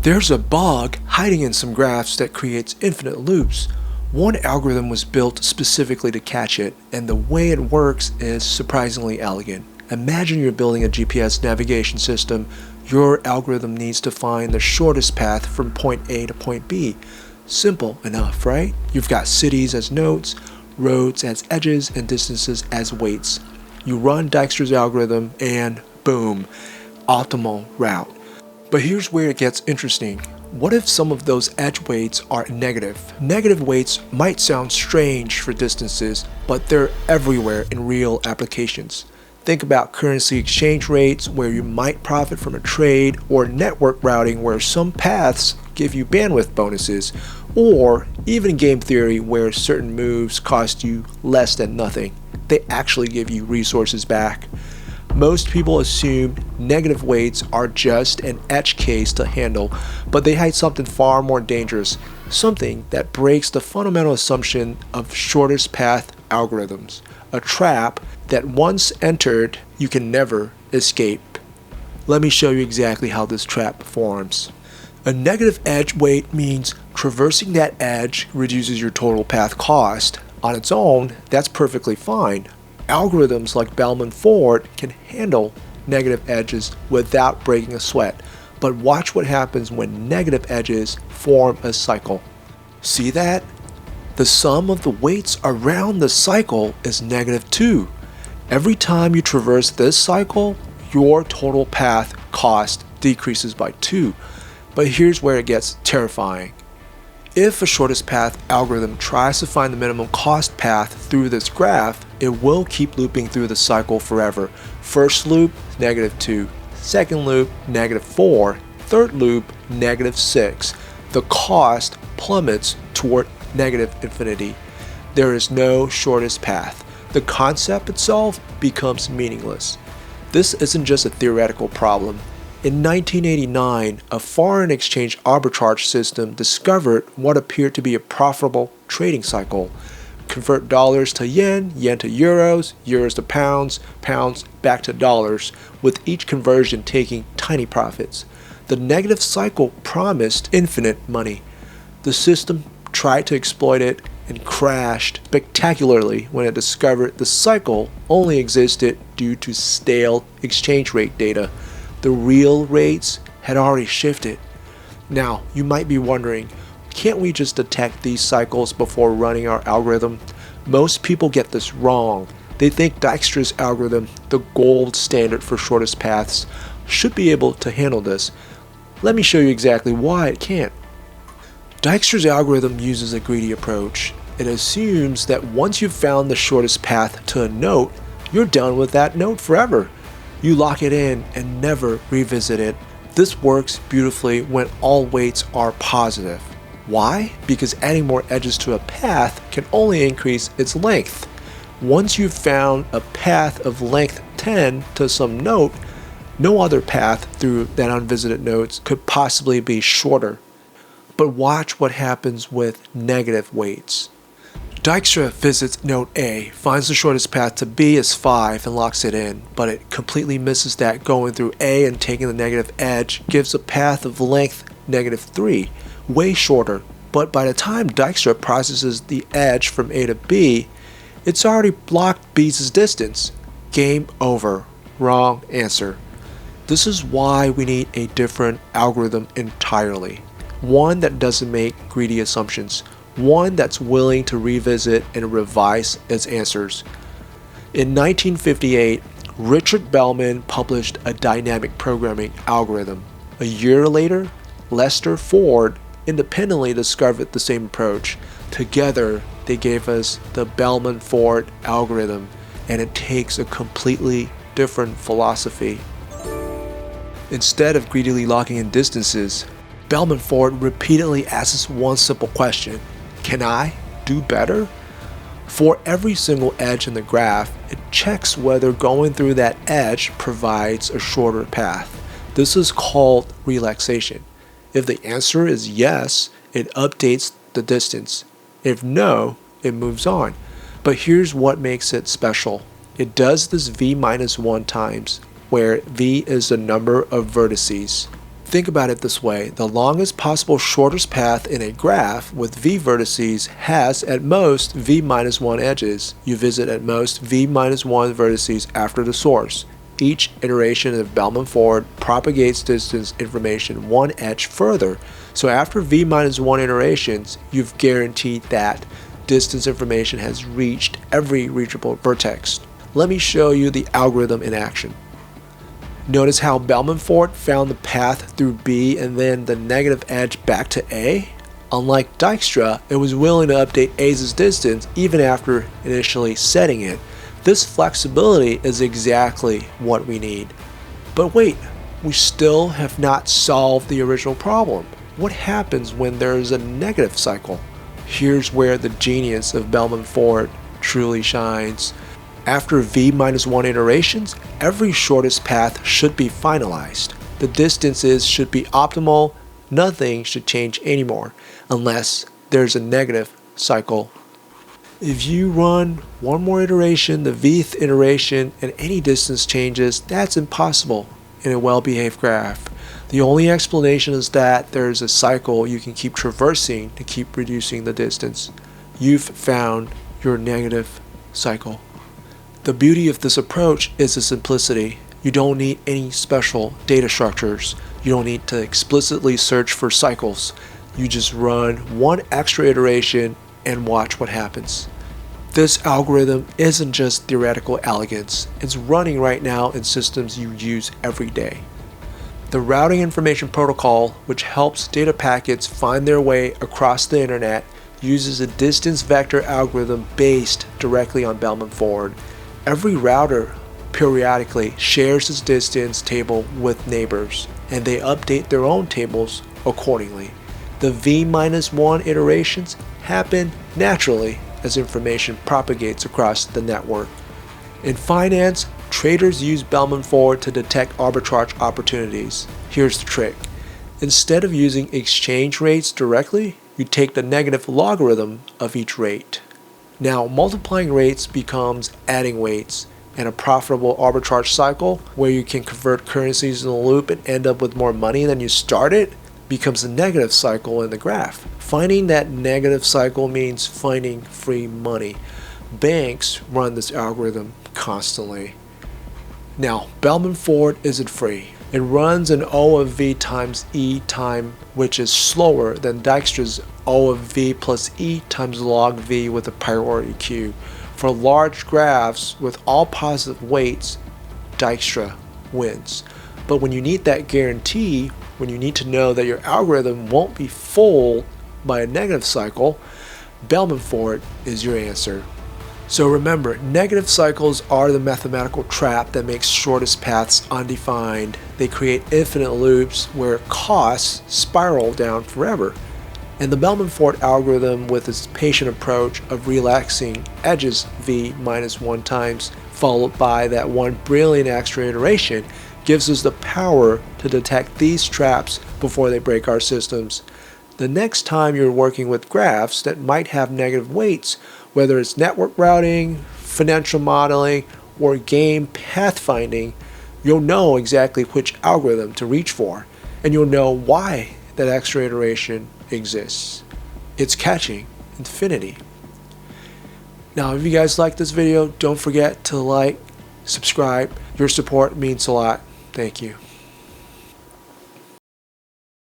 There's a bug hiding in some graphs that creates infinite loops. One algorithm was built specifically to catch it, and the way it works is surprisingly elegant. Imagine you're building a GPS navigation system. Your algorithm needs to find the shortest path from point A to point B. Simple enough, right? You've got cities as nodes, roads as edges, and distances as weights. You run Dijkstra's algorithm and boom, optimal route. But here's where it gets interesting. What if some of those edge weights are negative? Negative weights might sound strange for distances, but they're everywhere in real applications. Think about currency exchange rates where you might profit from a trade, or network routing where some paths give you bandwidth bonuses, or even game theory where certain moves cost you less than nothing. They actually give you resources back. Most people assume negative weights are just an edge case to handle, but they hide something far more dangerous, something that breaks the fundamental assumption of shortest path algorithms, a trap that once entered, you can never escape. Let me show you exactly how this trap forms. A negative edge weight means traversing that edge reduces your total path cost. On its own, that's perfectly fine. Algorithms like Bellman-Ford can handle negative edges without breaking a sweat. But watch what happens when negative edges form a cycle. See that? The sum of the weights around the cycle is -2. Every time you traverse this cycle, your total path cost decreases by 2. But here's where it gets terrifying. If a shortest path algorithm tries to find the minimum cost path through this graph, it will keep looping through the cycle forever. First loop, -2. Second loop, -4. Third loop, -6. The cost plummets toward -infinity. There is no shortest path. The concept itself becomes meaningless. This isn't just a theoretical problem. In 1989, a foreign exchange arbitrage system discovered what appeared to be a profitable trading cycle. Convert dollars to yen, yen to euros, euros to pounds, pounds back to dollars, with each conversion taking tiny profits. The negative cycle promised infinite money. The system tried to exploit it and crashed spectacularly when it discovered the cycle only existed due to stale exchange rate data. The real rates had already shifted. Now, you might be wondering, can't we just detect these cycles before running our algorithm? Most people get this wrong. They think Dijkstra's algorithm, the gold standard for shortest paths, should be able to handle this. Let me show you exactly why it can't. Dijkstra's algorithm uses a greedy approach. It assumes that once you've found the shortest path to a node, you're done with that node forever. You lock it in and never revisit it. This works beautifully when all weights are positive. Why? Because adding more edges to a path can only increase its length. Once you've found a path of length 10 to some node, no other path through that unvisited nodes could possibly be shorter. But watch what happens with negative weights. Dijkstra visits node A, finds the shortest path to B is 5 and locks it in, but it completely misses that going through A and taking the negative edge gives a path of length -3, way shorter. But by the time Dijkstra processes the edge from A to B, it's already blocked B's distance. Game over. Wrong answer. This is why we need a different algorithm entirely. One that doesn't make greedy assumptions. One that's willing to revisit and revise its answers. In 1958, Richard Bellman published a dynamic programming algorithm. A year later, Lester Ford independently discovered the same approach. Together, they gave us the Bellman-Ford algorithm, and it takes a completely different philosophy. Instead of greedily locking in distances, Bellman-Ford repeatedly asks one simple question: can I do better? For every single edge in the graph, it checks whether going through that edge provides a shorter path. This is called relaxation. If the answer is yes, it updates the distance. If no, it moves on. But here's what makes it special. It does this v minus 1 times, where v is the number of vertices. Think about it this way: the longest possible shortest path in a graph with v vertices has at most v minus 1 edges. You visit at most v minus 1 vertices after the source. Each iteration of Bellman-Ford propagates distance information one edge further. So after v minus 1 iterations, you've guaranteed that distance information has reached every reachable vertex. Let me show you the algorithm in action. Notice how Bellman-Ford found the path through B and then the negative edge back to A? Unlike Dijkstra, it was willing to update A's distance even after initially setting it. This flexibility is exactly what we need. But wait, we still have not solved the original problem. What happens when there is a negative cycle? Here's where the genius of Bellman-Ford truly shines. After v minus 1 iterations, every shortest path should be finalized. The distances should be optimal, nothing should change anymore, unless there's a negative cycle. If you run one more iteration, the vth iteration, and any distance changes, that's impossible in a well-behaved graph. The only explanation is that there's a cycle you can keep traversing to keep reducing the distance. You've found your negative cycle. The beauty of this approach is the simplicity. You don't need any special data structures. You don't need to explicitly search for cycles. You just run one extra iteration and watch what happens. This algorithm isn't just theoretical elegance. It's running right now in systems you use every day. The Routing Information Protocol, which helps data packets find their way across the internet, uses a distance vector algorithm based directly on Bellman-Ford. Every router periodically shares its distance table with neighbors, and they update their own tables accordingly. The v-1 iterations happen naturally as information propagates across the network. In finance, traders use Bellman-Ford to detect arbitrage opportunities. Here's the trick. Instead of using exchange rates directly, you take the negative logarithm of each rate. Now, multiplying rates becomes adding weights, and a profitable arbitrage cycle where you can convert currencies in a loop and end up with more money than you started becomes a negative cycle in the graph. Finding that negative cycle means finding free money. Banks run this algorithm constantly. Now, Bellman-Ford isn't free. It runs an O of V times E time, which is slower than Dijkstra's O of V plus E times log V with a priority queue. For large graphs with all positive weights, Dijkstra wins. But when you need that guarantee, when you need to know that your algorithm won't be fooled by a negative cycle, Bellman-Ford is your answer. So remember, negative cycles are the mathematical trap that makes shortest paths undefined. They create infinite loops where costs spiral down forever. And the Bellman-Ford algorithm, with its patient approach of relaxing edges v minus 1 times, followed by that one brilliant extra iteration, gives us the power to detect these traps before they break our systems. The next time you're working with graphs that might have negative weights, whether it's network routing, financial modeling, or game pathfinding, you'll know exactly which algorithm to reach for, and you'll know why that extra iteration exists. It's catching infinity. Now, if you guys like this video, don't forget to like, subscribe. Your support means a lot. Thank you.